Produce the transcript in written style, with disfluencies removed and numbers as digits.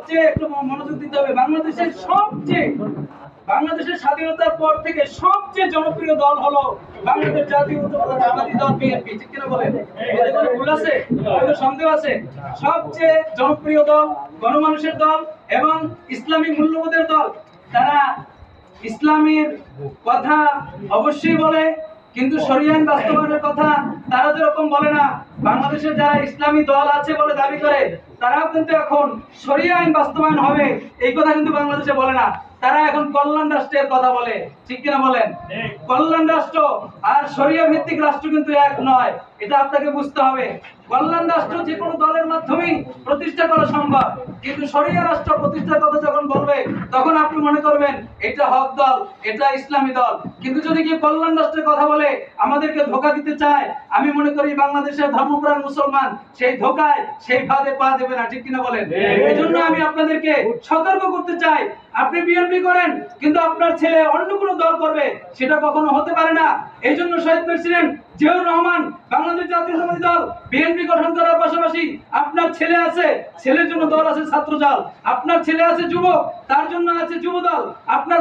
সবচেয়ে একটু মনোযোগ দিতে হবে, বাংলাদেশের স্বাধীনতার পর থেকে সবচেয়ে জনপ্রিয় দল হলো বাংলাদেশ জাতীয়তাবাদী দল বিএনপি। ঠিক কিনা বলেন? এতে কোনো ভুল আছে? কোনো সন্দেহ আছে? সবচেয়ে জনপ্রিয় দল, গণমানুষের দল এবং ইসলামী মূল্যবোধের দল। তারা ইসলামের কথা অবশ্যই বলে, কিন্তু শরিয়া আইন বাস্তবায়নের কথা তারা যেরকম বলে না। বাংলাদেশে যারা ইসলামী দল আছে বলে দাবি করে, তারাও কিন্তু এখন শরিয়া আইন বাস্তবায়ন হবে এই কথা কিন্তু বাংলাদেশে বলে না। তারা এখন কল্যাণ রাষ্ট্রের কথা বলে। ঠিক কিনা বলেন? কল্যাণ রাষ্ট্র আর শরিয়া ভিত্তিক রাষ্ট্র কিন্তু এক নয়, এটা আপনাকে বুঝতে হবে। কল্যাণ রাষ্ট্র যে কোনো দলের মাধ্যমেই প্রতিষ্ঠা করা সম্ভব, কিন্তু শরিয়া রাষ্ট্র প্রতিষ্ঠার কথা যখন বলবে তখন আপনি মনে করবেন এটা হক দল, এটা ইসলামী দল। কিন্তু যদি কেউ কল্যাণ রাষ্ট্রের কথা বলে আমাদেরকে ধোঁকা দিতে চায়, আমি মনে করি বাংলাদেশের ধর্মপ্রাণ মুসলমান সেই ধোঁকায়, সেই ফাঁদে পা দেবে না। ঠিক কিনা বলেন? এই জন্য আমি আপনাদেরকে সতর্ক করতে চাই, আপনি বিএনপি করেন কিন্তু আপনার ছেলে অন্য কোনো দল করবে, সেটা কখনো হতে পারে না। এই জন্য শহীদ প্রেসিডেন্ট জিয়াউর রহমান বাংলাদেশ জাতীয়তাবাদী দল বিএনপি গঠন করার পাশাপাশি আপনার ছেলে আছে, ছেলের জন্য দল আছে ছাত্র দল, আপনার ছেলে আছে যুবক, তার জন্য আছে যুব দল, আপনার